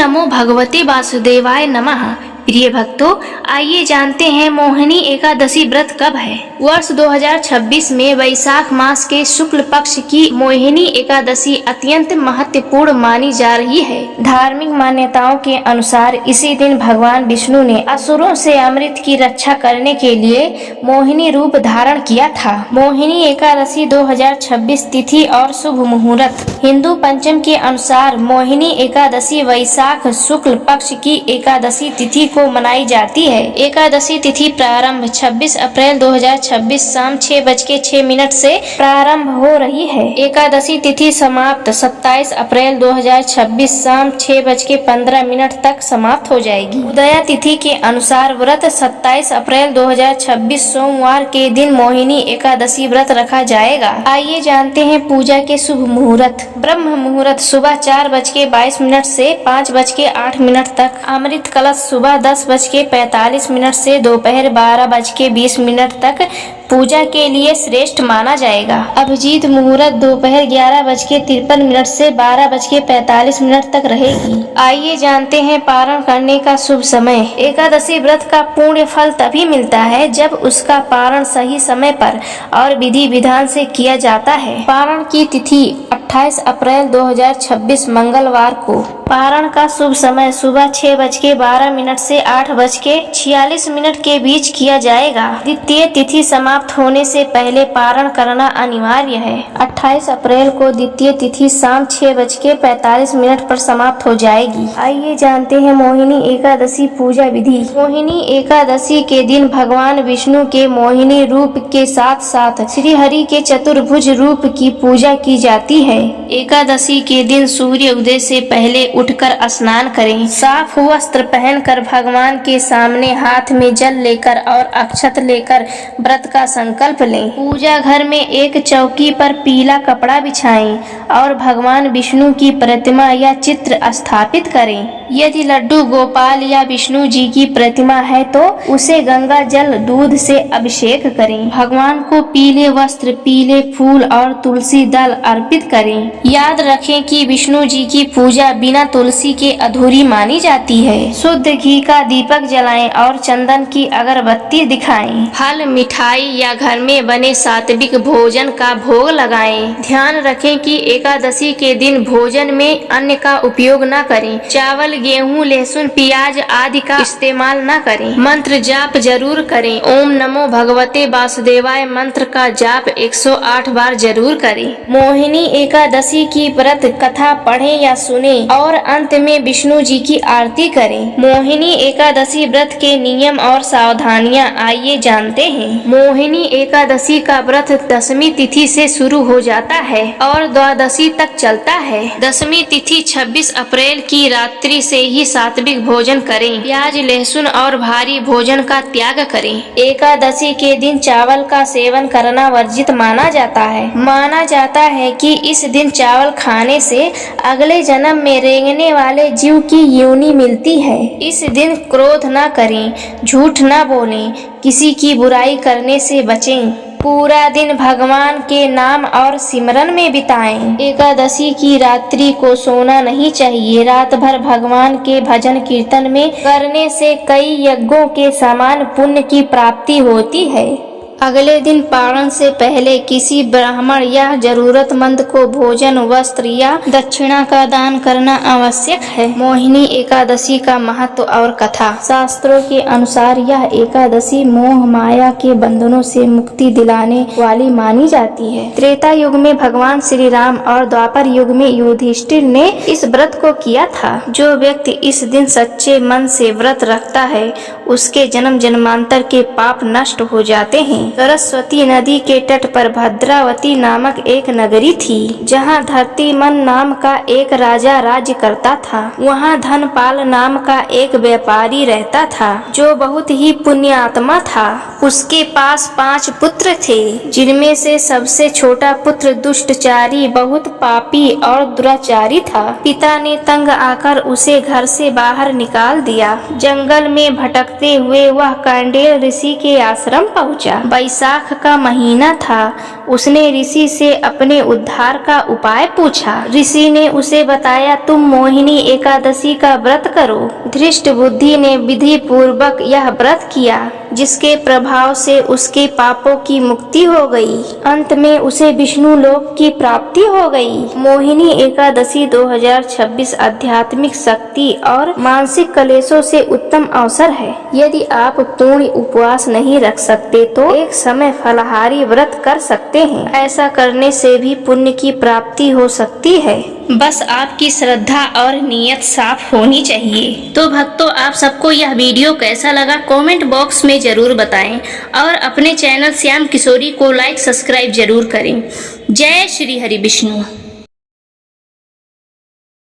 नमो भगवते वासुदेवाय नमः। प्रिय भक्तों, आइए जानते हैं मोहिनी एकादशी व्रत कब है। वर्ष 2026 में वैशाख मास के शुक्ल पक्ष की मोहिनी एकादशी अत्यंत महत्वपूर्ण मानी जा रही है। धार्मिक मान्यताओं के अनुसार इसी दिन भगवान विष्णु ने असुरों से अमृत की रक्षा करने के लिए मोहिनी रूप धारण किया था। मोहिनी एकादशी 2026 तिथि और शुभ मुहूर्त। हिंदू पंचम के अनुसार मोहिनी एकादशी वैशाख शुक्ल पक्ष की एकादशी तिथि को मनाई जाती है। एकादशी तिथि प्रारंभ 26 अप्रैल 2026 शाम 6:06 से प्रारंभ हो रही है। एकादशी तिथि समाप्त 27 अप्रैल 2026 शाम 6:15 तक समाप्त हो जाएगी। उदया तिथि के अनुसार व्रत 27 अप्रैल 2026 सोमवार के दिन मोहिनी एकादशी व्रत रखा जाएगा। आइए जानते हैं पूजा के शुभ मुहूर्त। ब्रह्म मुहूर्त सुबह 4:22 से 5:08 तक। अमृत कलश सुबह 10:45 से दोपहर 12:20 तक पूजा के लिए श्रेष्ठ माना जाएगा। अभिजीत मुहूर्त दोपहर 11:53 से 12:45 तक रहेगी। आइए जानते हैं पारण करने का शुभ समय। एकादशी व्रत का पुण्य फल तभी मिलता है जब उसका पारण सही समय पर और विधि विधान से किया जाता है। पारण की तिथि 28 अप्रैल 2026 मंगलवार को। पारण का शुभ समय सुबह 6:12 से 8:46 के बीच किया जाएगा। द्वितीय तिथि समाप्त होने से पहले पारण करना अनिवार्य है। 28 अप्रैल को द्वितीय तिथि शाम 6:45 पर समाप्त हो जाएगी। आइए जानते हैं मोहिनी एकादशी पूजा विधि। मोहिनी एकादशी के दिन भगवान विष्णु के मोहिनी रूप के साथ साथ श्री हरि के चतुर्भुज रूप की पूजा की जाती है। एकादशी के दिन सूर्य उदय से पहले उठकर स्नान करें। साफ वस्त्र पहनकर भगवान के सामने हाथ में जल लेकर और अक्षत लेकर व्रत का संकल्प लें। पूजा घर में एक चौकी पर पीला कपड़ा बिछाएं और भगवान विष्णु की प्रतिमा या चित्र स्थापित करें। यदि लड्डू गोपाल या विष्णु जी की प्रतिमा है तो उसे गंगा जल दूध से अभिषेक करें। भगवान को पीले वस्त्र, पीले फूल और तुलसी दल अर्पित करें। याद रखें कि विष्णु जी की पूजा बिना तुलसी के अधूरी मानी जाती है। शुद्ध घी का दीपक जलाएं और चंदन की अगरबत्ती दिखाएं। फल, मिठाई या घर में बने सात्विक भोजन का भोग लगाएं। ध्यान रखें कि एकादशी के दिन भोजन में अन्न का उपयोग न करें। चावल, गेहूं, लहसुन, प्याज आदि का इस्तेमाल न करें। मंत्र जाप जरूर करें। ओम नमो भगवते वासुदेवाय मंत्र का जाप 108 बार जरूर करें। मोहिनी एकादशी की व्रत कथा पढ़ें या सुने और अंत में विष्णु जी की आरती करें। मोहिनी एकादशी व्रत के नियम और सावधानियां आइए जानते हैं। मोहिनी एकादशी का व्रत दशमी तिथि से शुरू हो जाता है और द्वादशी तक चलता है। दशमी तिथि 26 अप्रैल की रात्रि से ही सात्विक भोजन करें। प्याज, लहसुन और भारी भोजन का त्याग करें। एकादशी के दिन चावल का सेवन करना वर्जित माना जाता है। माना जाता है कि इस दिन चावल खाने से अगले जन्म में रेंगने वाले जीव की योनि मिलती है। इस दिन क्रोध न करें, झूठ न बोलें, किसी की बुराई करने से बचें। पूरा दिन भगवान के नाम और सिमरन में बिताएं। एकादशी की रात्रि को सोना नहीं चाहिए। रात भर भगवान के भजन कीर्तन में करने से कई यज्ञों के समान पुण्य की प्राप्ति होती है। अगले दिन पारण से पहले किसी ब्राह्मण या जरूरतमंद को भोजन, वस्त्र या दक्षिणा का दान करना आवश्यक है। मोहिनी एकादशी का महत्व और कथा। शास्त्रों के अनुसार यह एकादशी मोह माया के बंधनों से मुक्ति दिलाने वाली मानी जाती है। त्रेता युग में भगवान श्री राम और द्वापर युग में युधिष्ठिर ने इस व्रत को किया था। जो व्यक्ति इस दिन सच्चे मन से व्रत रखता है उसके जन्म जन्मांतर के पाप नष्ट हो जाते हैं। सरस्वती नदी के तट पर भद्रावती नामक एक नगरी थी जहां धरतीमन नाम का एक राजा राज्य करता था। वहां धनपाल नाम का एक व्यापारी रहता था जो बहुत ही पुण्यात्मा था। उसके पास 5 पुत्र थे जिनमें से सबसे छोटा पुत्र दुष्टचारी, बहुत पापी और दुराचारी था। पिता ने तंग आकर उसे घर से बाहर निकाल दिया। जंगल में भटकते हुए वह कांडेल ऋषि के आश्रम पहुंचा। वैशाख का महीना था। उसने ऋषि से अपने उद्धार का उपाय पूछा। ऋषि ने उसे बताया, तुम मोहिनी एकादशी का व्रत करो। धृष्ट बुद्धि ने विधि पूर्वक यह व्रत किया, जिसके प्रभाव से उसके पापों की मुक्ति हो गई। अंत में उसे विष्णु लोक की प्राप्ति हो गई। मोहिनी एकादशी 2026 आध्यात्मिक शक्ति और मानसिक कलेशों से उत्तम अवसर है। यदि आप पूर्ण उपवास नहीं रख सकते तो एक समय फलाहारी व्रत कर सकते हैं। ऐसा करने से भी पुण्य की प्राप्ति हो सकती है। बस आपकी श्रद्धा और नियत साफ होनी चाहिए। तो भक्तों, आप सबको यह वीडियो कैसा लगा कमेंट बॉक्स में जरूर बताएं और अपने चैनल श्याम किशोरी को लाइक सब्सक्राइब जरूर करें। जय श्री हरि विष्णु।